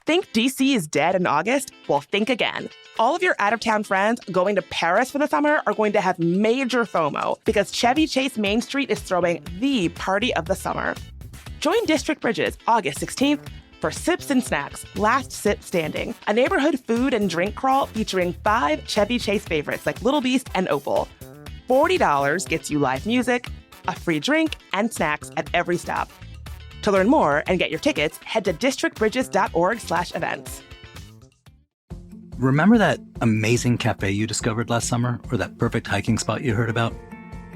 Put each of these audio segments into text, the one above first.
Think DC is dead in August? Well, think again. All of your out-of-town friends going to Paris for the summer are going to have major FOMO because Chevy Chase Main Street is throwing the party of the summer. Join District Bridges August 16th for Sips and Snacks, Last Sip Standing, a neighborhood food and drink crawl featuring 5 Chevy Chase favorites like Little Beast and Opal. $40 gets you live music, a free drink, and snacks at every stop. To learn more and get your tickets, head to districtbridges.org/events. Remember that amazing cafe you discovered last summer or that perfect hiking spot you heard about?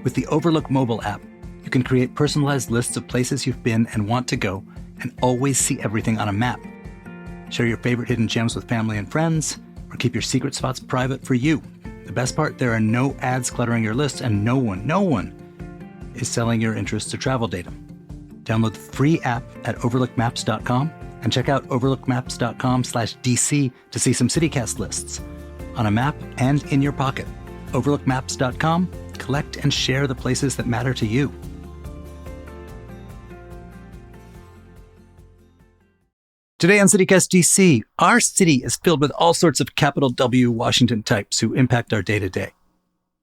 With the Overlook mobile app, you can create personalized lists of places you've been and want to go and always see everything on a map. Share your favorite hidden gems with family and friends or keep your secret spots private for you. The best part, there are no ads cluttering your list and no one is selling your interest to travel data. Download the free app at overlookmaps.com and check out overlookmaps.com/DC to see some CityCast lists on a map and in your pocket. Overlookmaps.com, collect and share the places that matter to you. Today on CityCast DC, our city is filled with all sorts of capital W Washington types who impact our day-to-day.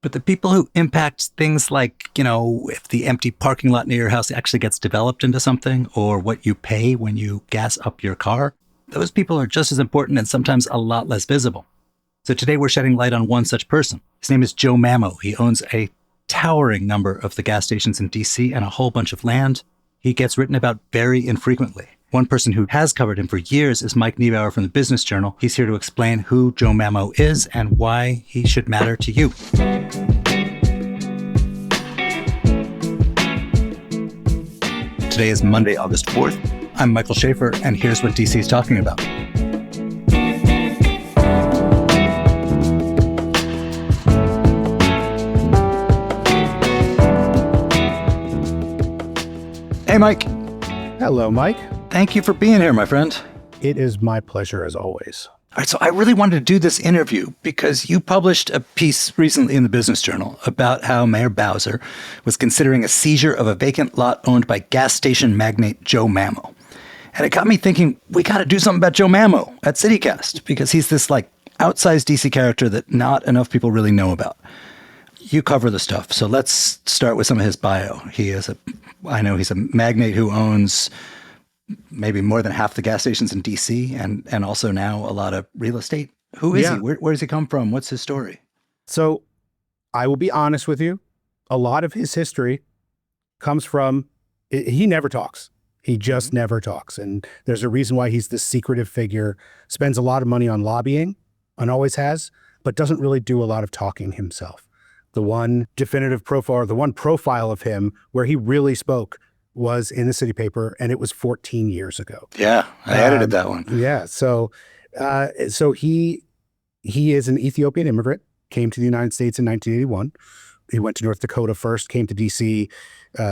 But the people who impact things like, if the empty parking lot near your house actually gets developed into something, or what you pay when you gas up your car, those people are just as important and sometimes a lot less visible. So today we're shedding light on one such person. His name is Joe Mamo. He owns a towering number of the gas stations in DC and a whole bunch of land. He gets written about very infrequently. One person who has covered him for years is Mike Neibauer from the Business Journal. He's here to explain who Joe Mamo is and why he should matter to you. Today is Monday, August 4th. I'm Michael Schaefer, and here's what DC is talking about. Hey, Mike. Hello, Mike. Thank you for being here, my friend. It is my pleasure, as always. All right, so I really wanted to do this interview because you published a piece recently in the Business Journal about how Mayor Bowser was considering a seizure of a vacant lot owned by gas station magnate Joe Mamo. And it got me thinking, we got to do something about Joe Mamo at CityCast because he's this outsized DC character that not enough people really know about. You cover the stuff, so let's start with some of his bio. I know he's a magnate who owns maybe more than half the gas stations in DC and also now a lot of real estate. Who is he? Where does he come from? What's his story? So I will be honest with you. A lot of his history comes from, he never talks. He just never talks. And there's a reason why he's this secretive figure, spends a lot of money on lobbying and always has, but doesn't really do a lot of talking himself. The one definitive profile, or the one profile of him where he really spoke was in the city paper, and it was 14 years ago. Yeah, I edited that one. Yeah, so he is an Ethiopian immigrant, came to the United States in 1981. He went to North Dakota first, came to DC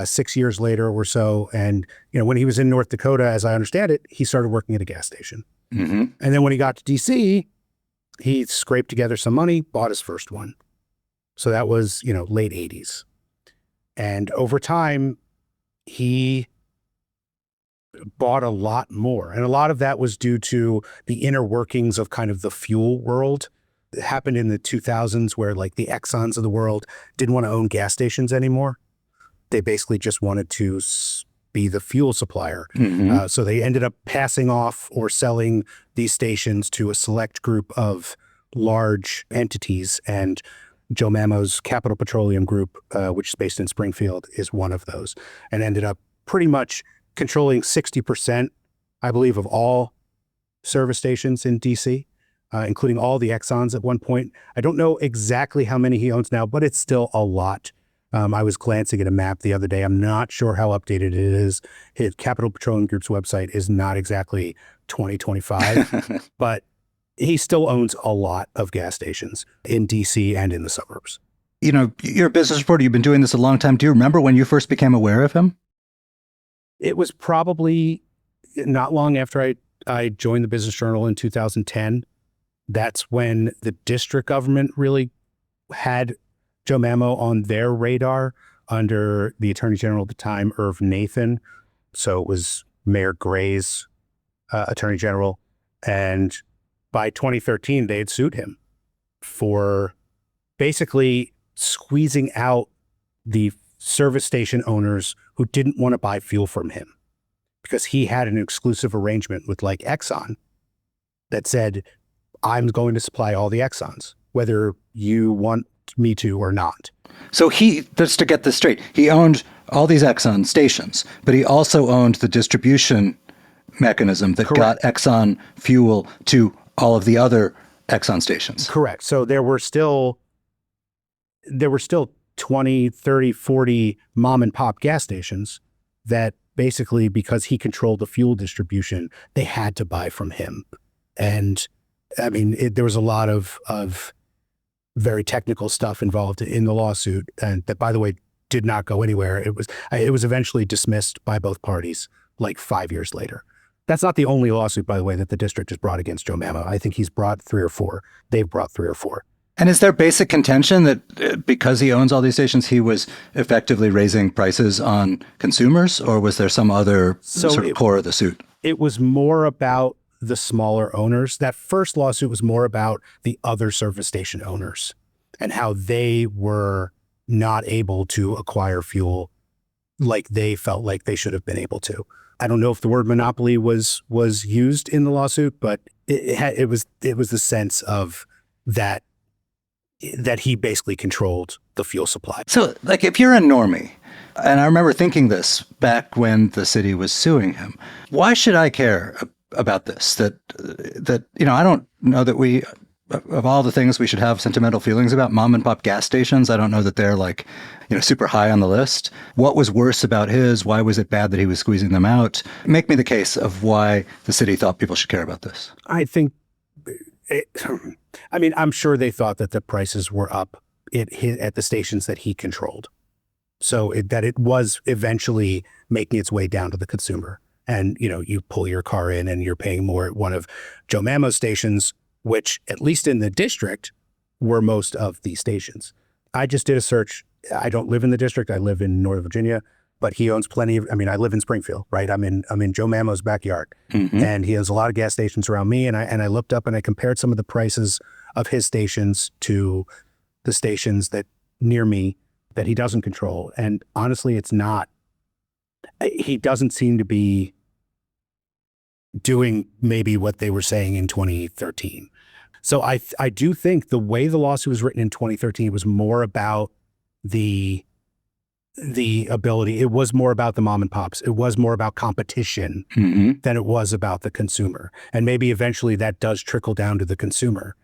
6 years later or so. And when he was in North Dakota, as I understand it, he started working at a gas station. Mm-hmm. And then when he got to DC, he scraped together some money, bought his first one. So that was, late 80s. And over time, he bought a lot more. And a lot of that was due to the inner workings of kind of the fuel world. It happened in the 2000s where the Exxons of the world didn't want to own gas stations anymore. They basically just wanted to be the fuel supplier. Mm-hmm. So they ended up passing off or selling these stations to a select group of large entities. And Joe Mamo's Capital Petroleum Group, which is based in Springfield, is one of those, and ended up pretty much controlling 60%, I believe, of all service stations in DC, including all the Exxons at one point. I don't know exactly how many he owns now, but it's still a lot. I was glancing at a map the other day. I'm not sure how updated it is. His Capital Petroleum Group's website is not exactly 2025, but he still owns a lot of gas stations in DC and in the suburbs. You're a business reporter. You've been doing this a long time. Do you remember when you first became aware of him? It was probably not long after I joined the Business Journal in 2010. That's when the district government really had Joe Mamo on their radar under the Attorney General at the time, Irv Nathan. So it was Mayor Gray's Attorney General. And by 2013, they had sued him for basically squeezing out the service station owners who didn't want to buy fuel from him because he had an exclusive arrangement with like Exxon that said, I'm going to supply all the Exxons, whether you want me to or not. So just to get this straight, he owned all these Exxon stations, but he also owned the distribution mechanism that got Exxon fuel to all of the other Exxon stations. Correct. So there were still 20, 30, 40 mom and pop gas stations that basically, because he controlled the fuel distribution, they had to buy from him. And I mean, there was a lot of very technical stuff involved in the lawsuit, and that, by the way, did not go anywhere. It was eventually dismissed by both parties like 5 years later. That's not the only lawsuit, by the way, that the district has brought against Joe Mamo. I think he's brought 3 or 4. They've brought 3 or 4. And is there basic contention that because he owns all these stations, he was effectively raising prices on consumers, or was there some other sort of core of the suit? It was more about the smaller owners. That first lawsuit was more about the other service station owners and how they were not able to acquire fuel like they felt like they should have been able to. I don't know if the word monopoly was used in the lawsuit, but it was the sense of that he basically controlled the fuel supply. So, like, if you're a normie, and I remember thinking this back when the city was suing him, why should I care about this? That I don't know that we, of all the things we should have sentimental feelings about, mom and pop gas stations, I don't know that they're like, super high on the list. What was worse about his? Why was it bad that he was squeezing them out? Make me the case of why the city thought people should care about this. I think, I'm sure they thought that the prices were up at the stations that he controlled. So that it was eventually making its way down to the consumer. And, you pull your car in and you're paying more at one of Joe Mamo's stations, which, at least in the district, were most of these stations. I just did a search. I don't live in the district. I live in Northern Virginia, but he owns plenty of, I live in Springfield, right? I'm in Joe Mamo's backyard, and he has a lot of gas stations around me. And I looked up and I compared some of the prices of his stations to the stations that near me that he doesn't control. And honestly, he doesn't seem to be doing maybe what they were saying in 2013. So I do think the way the lawsuit was written in 2013 was more about the ability. It was more about the mom and pops. It was more about competition than it was about the consumer. And maybe eventually that does trickle down to the consumer.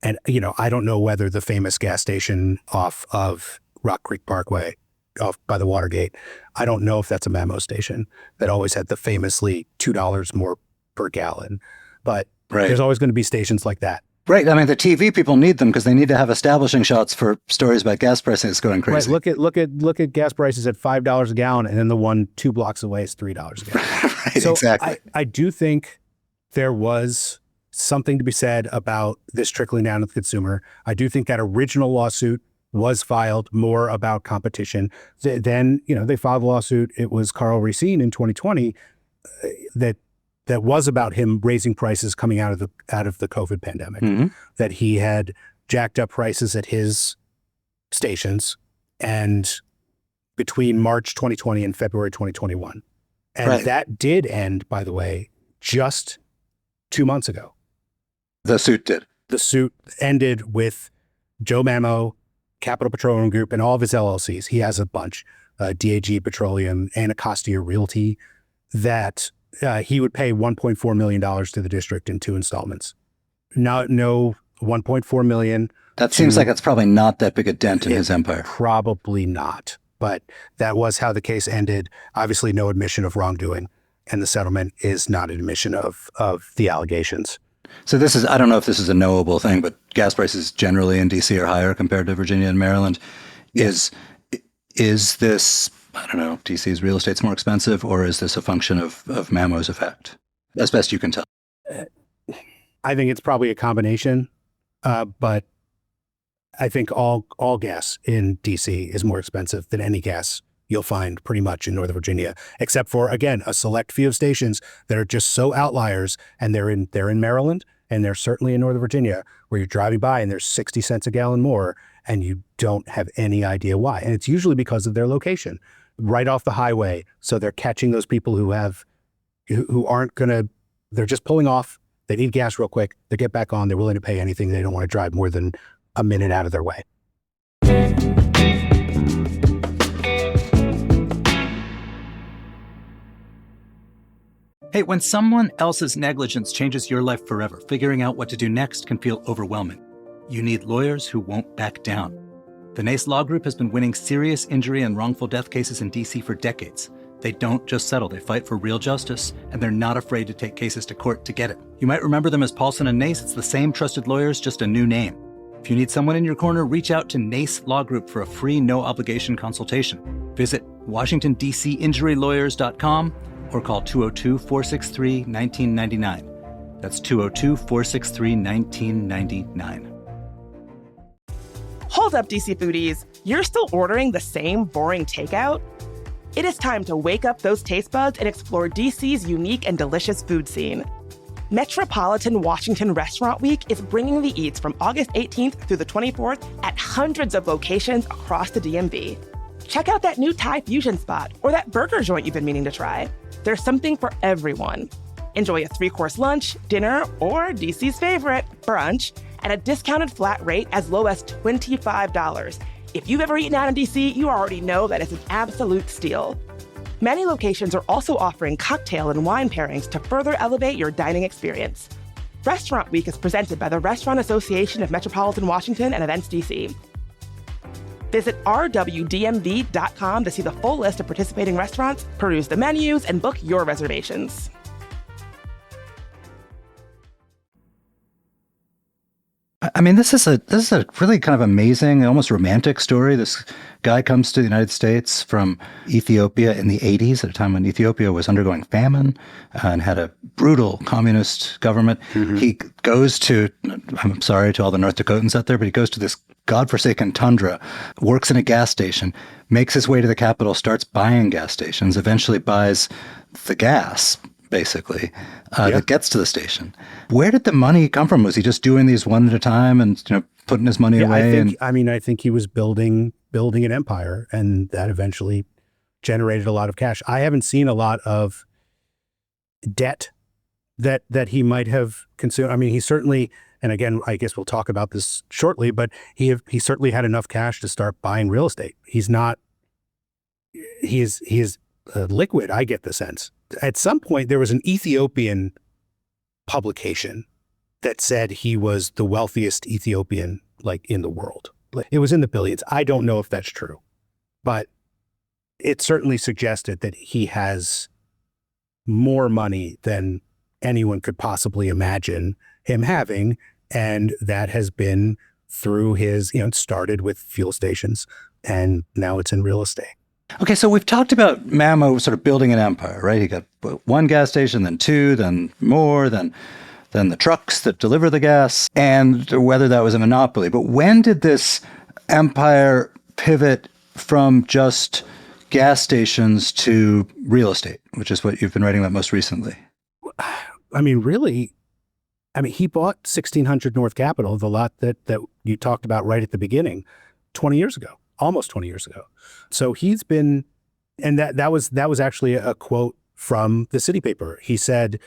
And, I don't know whether the famous gas station off of Rock Creek Parkway, off by the Watergate, I don't know if that's a Mamo station that always had the famously $2 more per gallon. But There's always going to be stations like that. Right. The TV people need them because they need to have establishing shots for stories about gas prices going crazy. Right. Look at gas prices at $5 a gallon, and then the one 2 blocks away is $3 a gallon. Right, so exactly. I do think there was something to be said about this trickling down to the consumer. I do think that original lawsuit was filed more about competition. Then, they filed a lawsuit. It was Carl Racine in 2020 that was about him raising prices coming out of the COVID pandemic, that he had jacked up prices at his stations and between March 2020 and February 2021. And that did end, by the way, just 2 months ago. The suit did. The suit ended with Joe Mamo, Capital Petroleum Group, and all of his LLCs. He has a bunch, DAG Petroleum, Anacostia Realty, that he would pay $1.4 million to the district in 2 installments. No $1.4 million. That seems like it's probably not that big a dent in his empire. Probably not. But that was how the case ended. Obviously, no admission of wrongdoing. And the settlement is not an admission of the allegations. So I don't know if this is a knowable thing, but gas prices generally in D.C. are higher compared to Virginia and Maryland. Is this, I don't know, D.C.'s real estate's more expensive, or is this a function of Mamo's effect? As best you can tell. I think it's probably a combination, but I think all gas in D.C. is more expensive than any gas you'll find pretty much in Northern Virginia, except for, again, a select few of stations that are just so outliers, and they're in Maryland, and they're certainly in Northern Virginia, where you're driving by and there's 60 cents a gallon more, and you don't have any idea why. And it's usually because of their location, right off the highway. So they're catching those people who aren't gonna, they're just pulling off, they need gas real quick, they get back on, they're willing to pay anything, they don't want to drive more than a minute out of their way. Hey, when someone else's negligence changes your life forever, figuring out what to do next can feel overwhelming. You need lawyers who won't back down. The NACE Law Group has been winning serious injury and wrongful death cases in D.C. for decades. They don't just settle, they fight for real justice, and they're not afraid to take cases to court to get it. You might remember them as Paulson and Nace. It's the same trusted lawyers, just a new name. If you need someone in your corner, reach out to NACE Law Group for a free, no-obligation consultation. Visit WashingtonDCInjuryLawyers.com or call 202-463-1999. That's 202-463-1999. Hold up, DC foodies. You're still ordering the same boring takeout? It is time to wake up those taste buds and explore DC's unique and delicious food scene. Metropolitan Washington Restaurant Week is bringing the eats from August 18th through the 24th at hundreds of locations across the DMV. Check out that new Thai fusion spot or that burger joint you've been meaning to try. There's something for everyone. Enjoy a 3-course lunch, dinner, or DC's favorite, brunch, at a discounted flat rate as low as $25. If you've ever eaten out in DC, you already know that it's an absolute steal. Many locations are also offering cocktail and wine pairings to further elevate your dining experience. Restaurant Week is presented by the Restaurant Association of Metropolitan Washington and Events DC. Visit rwdmv.com to see the full list of participating restaurants, peruse the menus, and book your reservations. I mean, this is a really kind of amazing, almost romantic story. This guy comes to the United States from Ethiopia in the 80s, at a time when Ethiopia was undergoing famine and had a brutal communist government. Mm-hmm. He goes to, I'm sorry to all the North Dakotans out there, but he goes to this godforsaken tundra, works in a gas station, makes his way to the capital, starts buying gas stations, eventually buys the gas, basically, that gets to the station. Where did the money come from? Was he just doing these one at a time and putting his money away? I think he was building an empire, and that eventually generated a lot of cash. I haven't seen a lot of debt that he might have consumed. I mean, he certainly, and again, I guess we'll talk about this shortly, but he certainly had enough cash to start buying real estate. He is liquid, I get the sense. At some point, there was an Ethiopian publication that said he was the wealthiest Ethiopian in the world. It was in the billions. I don't know if that's true, but it certainly suggested that he has more money than anyone could possibly imagine him having. And that has been through his, it started with fuel stations and now it's in real estate. Okay, so we've talked about Mamo sort of building an empire, right? He got one gas station, then two, then more, then the trucks that deliver the gas, and whether that was a monopoly. But when did this empire pivot from just gas stations to real estate, which is what you've been writing about most recently? I mean, really, he bought 1600 North Capitol, the lot that you talked about right at the beginning, 20 years ago. Almost 20 years ago. So he's been, and that was actually a quote from the city paper. He said,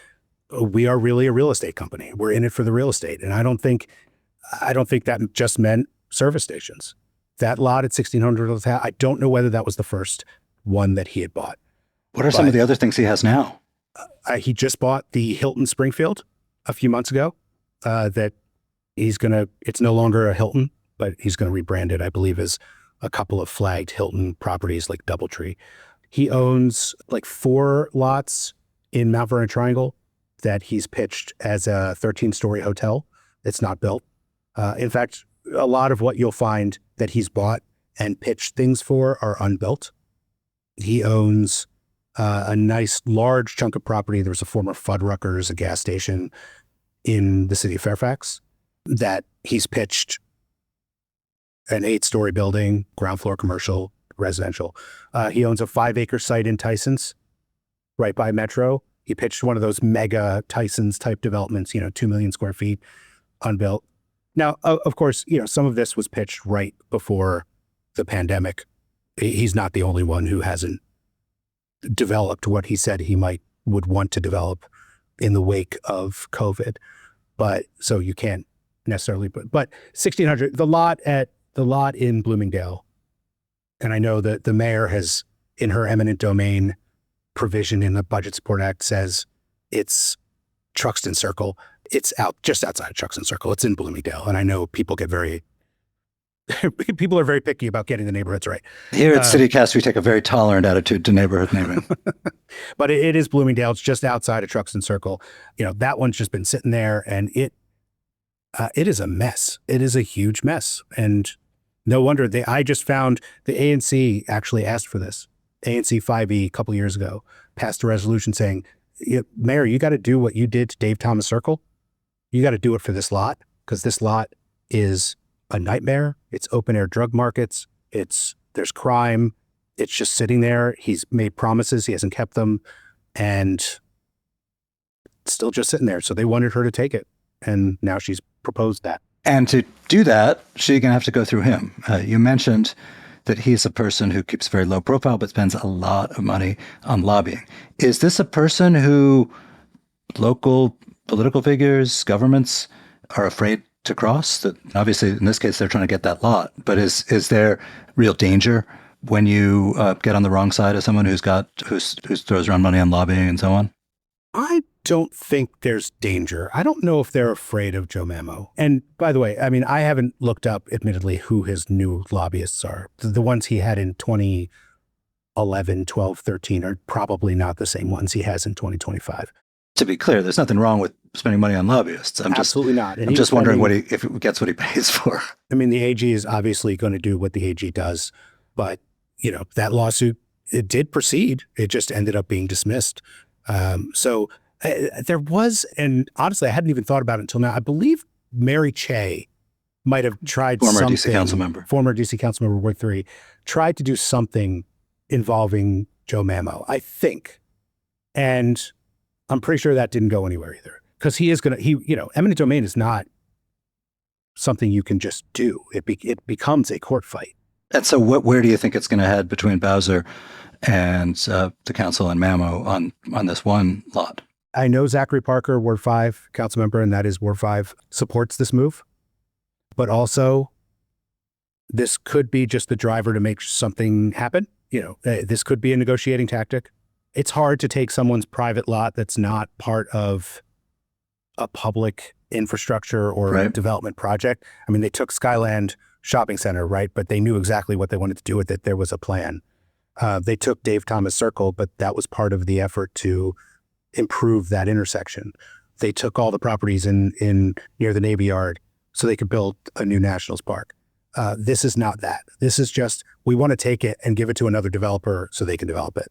"We are really a real estate company. We're in it for the real estate." And I don't think that just meant service stations. That lot at 1600, I don't know whether that was the first one that he had bought. What are some of the other things he has now? He just bought the Hilton Springfield a few months ago. That it's no longer a Hilton, but he's going to rebrand it, I believe, as a couple of flagged Hilton properties like Doubletree. He owns 4 lots in Mount Vernon Triangle that he's pitched as a 13-story hotel. It's not built. In fact, a lot of what you'll find that he's bought and pitched things for are unbuilt. He owns a nice large chunk of property. There was a former Fuddruckers, a gas station in the city of Fairfax, that he's pitched an 8-story building, ground floor commercial, residential. He owns a 5-acre site in Tysons, right by Metro. He pitched one of those mega Tysons type developments, 2 million square feet, unbuilt. Now, of course, some of this was pitched right before the pandemic. He's not the only one who hasn't developed what he said he would want to develop in the wake of COVID. But so you can't necessarily, but 1,600, the lot in Bloomingdale, and I know that the mayor has, in her eminent domain provision in the Budget Support Act, says it's Truxton Circle. It's just outside of Truxton Circle. It's in Bloomingdale. And I know people are very picky about getting the neighborhoods right. Here at CityCast, we take a very tolerant attitude to neighborhood naming. But it is Bloomingdale. It's just outside of Truxton Circle. That one's just been sitting there, and it is a mess. It is a huge mess. And no wonder I just found the ANC actually asked for this. ANC 5E a couple of years ago passed a resolution saying, Mayor, you got to do what you did to Dave Thomas Circle. You got to do it for this lot, because this lot is a nightmare. It's open air drug markets. There's crime. It's just sitting there. He's made promises. He hasn't kept them, and it's still just sitting there. So they wanted her to take it. And now she's proposed that. And to do that, she's going to have to go through him. You mentioned that he's a person who keeps very low profile, but spends a lot of money on lobbying. Is this a person who local political figures, governments are afraid to cross? That obviously, in this case, they're trying to get that lot. But is there real danger when you get on the wrong side of someone who throws around money on lobbying and so on? I don't think there's danger. I don't know if they're afraid of Joe Mamo. And by the way, I haven't looked up, admittedly, who his new lobbyists are. The ones he had in 2011, 12, 13 are probably not the same ones he has in 2025. To be clear, there's nothing wrong with spending money on lobbyists. Absolutely not. I'm just wondering if he gets what he pays for. The AG is obviously going to do what the AG does. But, that lawsuit, it did proceed. It just ended up being dismissed. So there was, and honestly, I hadn't even thought about it until now. I believe Mary Che might have tried former something. Former DC council member, Ward 3, tried to do something involving Joe Mamo, I think. And I'm pretty sure that didn't go anywhere either. Because eminent domain is not something you can just do. It becomes a court fight. And so where do you think it's going to head between Bowser and the council and Mamo on this one lot? I know Zachary Parker, Ward 5 council member, and that is Ward 5, supports this move. But also, this could be just the driver to make something happen. This could be a negotiating tactic. It's hard to take someone's private lot that's not part of a public infrastructure or development project. They took Skyland Shopping Center, right? But they knew exactly what they wanted to do with it. There was a plan. They took Dave Thomas Circle, but that was part of the effort to improve that intersection. They took all the properties in near the Navy Yard so they could build a new Nationals Park. This is not that. This is just, we want to take it and give it to another developer so they can develop it.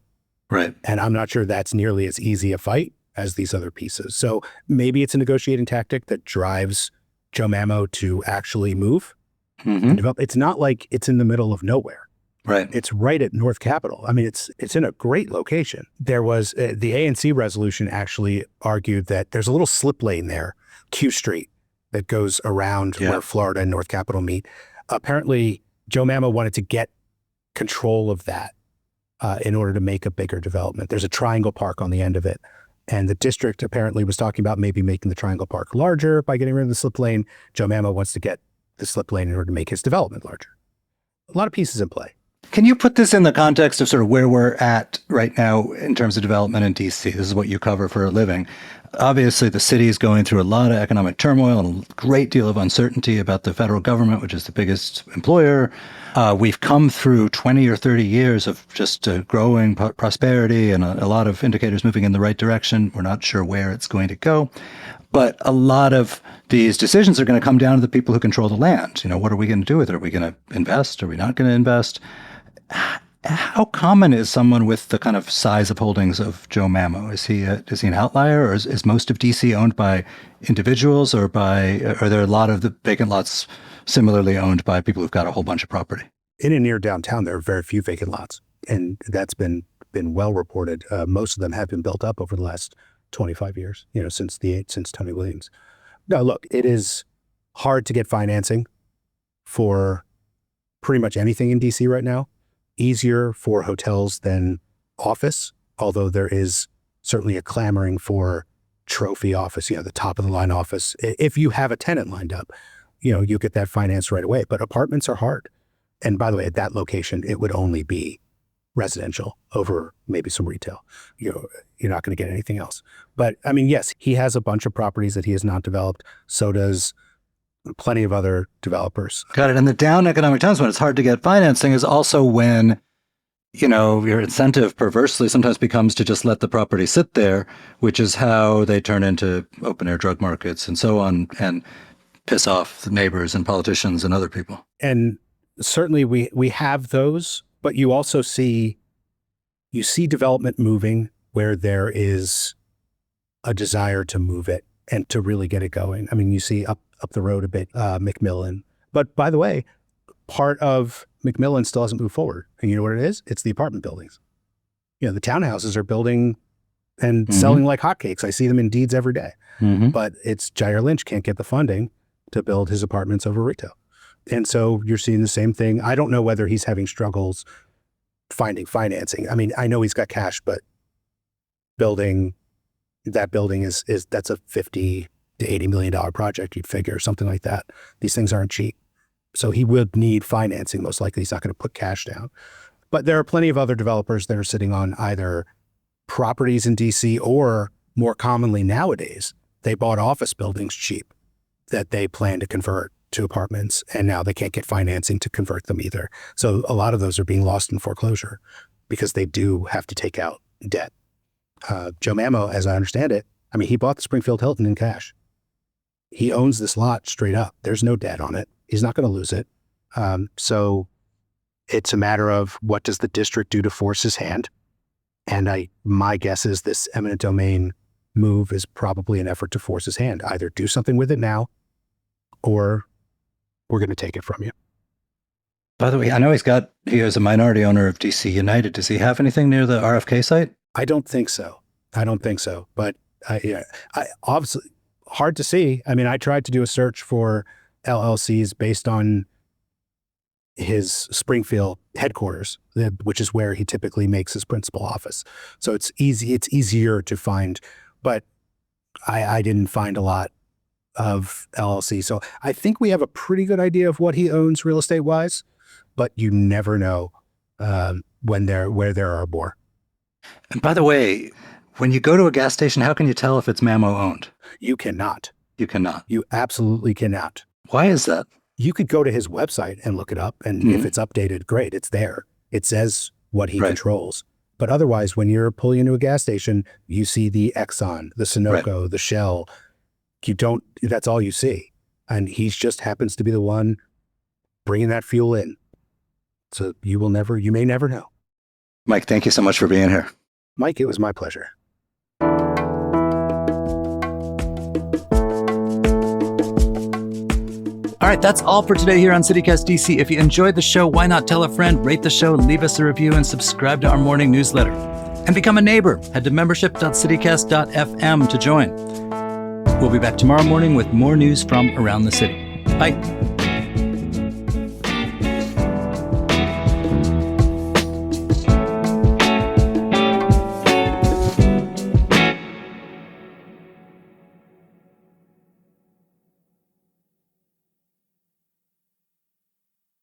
Right. And I'm not sure that's nearly as easy a fight as these other pieces. So maybe it's a negotiating tactic that drives Joe Mamo to actually move and develop. It's not like it's in the middle of nowhere. Right. It's right at North Capitol. It's in a great location. There was the ANC resolution actually argued that there's a little slip lane there, Q Street, that goes around where Florida and North Capitol meet. Apparently, Joe Mamo wanted to get control of that in order to make a bigger development. There's a triangle park on the end of it. And the district apparently was talking about maybe making the triangle park larger by getting rid of the slip lane. Joe Mamo wants to get the slip lane in order to make his development larger. A lot of pieces in play. Can you put this in the context of sort of where we're at right now in terms of development in DC? This is what you cover for a living. Obviously, the city is going through a lot of economic turmoil and a great deal of uncertainty about the federal government, which is the biggest employer. We've come through 20 or 30 years of just growing prosperity and a lot of indicators moving in the right direction. We're not sure where it's going to go. But a lot of these decisions are going to come down to the people who control the land. What are we going to do with it? Are we going to invest? Are we not going to invest? How common is someone with the kind of size of holdings of Joe Mamo? Is he an outlier, or is most of DC owned by individuals, or are there a lot of the vacant lots similarly owned by people who've got a whole bunch of property? in and near downtown, there are very few vacant lots, and that's been well reported. Most of them have been built up over the last 25 years, since Tony Williams. No, look, it is hard to get financing for pretty much anything in DC right now. Easier for hotels than office, although there is certainly a clamoring for trophy office, the top of the line office. If you have a tenant lined up, you get that financed right away. But apartments are hard. And by the way, at that location, it would only be residential over maybe some retail. You're not going to get anything else. But I mean, yes, he has a bunch of properties that he has not developed. So does plenty of other developers. Got it. And the down economic times when it's hard to get financing is also when, your incentive perversely sometimes becomes to just let the property sit there, which is how they turn into open air drug markets and so on, and piss off the neighbors and politicians and other people. And certainly we have those, but you also see development moving where there is a desire to move it and to really get it going. I mean, you see up the road a bit, McMillan. But by the way, part of McMillan still hasn't moved forward. And you know what it is? It's the apartment buildings. The townhouses are building and selling like hotcakes. I see them in deeds every day. But it's Jair Lynch can't get the funding to build his apartments over retail. And so you're seeing the same thing. I don't know whether he's having struggles finding financing. I mean, I know he's got cash, but that building is that's a $50 to $80 million project, you'd figure, something like that. These things aren't cheap. So he would need financing. Most likely he's not going to put cash down. But there are plenty of other developers that are sitting on either properties in DC or, more commonly nowadays, they bought office buildings cheap that they plan to convert to apartments, and now they can't get financing to convert them either. So a lot of those are being lost in foreclosure because they do have to take out debt. Joe Mamo, as I understand it, I mean, he bought the Springfield Hilton in cash. He owns this lot straight up. There's no debt on it. He's not going to lose it. So it's a matter of what does the district do to force his hand? And my guess is this eminent domain move is probably an effort to force his hand. Either do something with it now, or we're going to take it from you. By the way, I know he is a minority owner of DC United. Does he have anything near the RFK site? I don't think so. But I obviously hard to see. I mean, I tried to do a search for LLCs based on his Springfield headquarters, which is where he typically makes his principal office. So it's easier to find, but I didn't find a lot of LLC. So I think we have a pretty good idea of what he owns real estate wise, but you never know where there are more. And by the way, when you go to a gas station, how can you tell if it's Mamo owned? You cannot. You cannot. You absolutely cannot. Why is that? You could go to his website and look it up, and if it's updated, great, it's there. It says what he controls. But otherwise, when you're pulling into a gas station, you see the Exxon, the Sunoco, the Shell. That's all you see. And he just happens to be the one bringing that fuel in. So you may never know. Mike, thank you so much for being here. Mike, it was my pleasure. All right, that's all for today here on CityCast DC. If you enjoyed the show, why not tell a friend, rate the show, leave us a review, and subscribe to our morning newsletter. And become a neighbor. Head to membership.citycast.fm to join. We'll be back tomorrow morning with more news from around the city. Bye.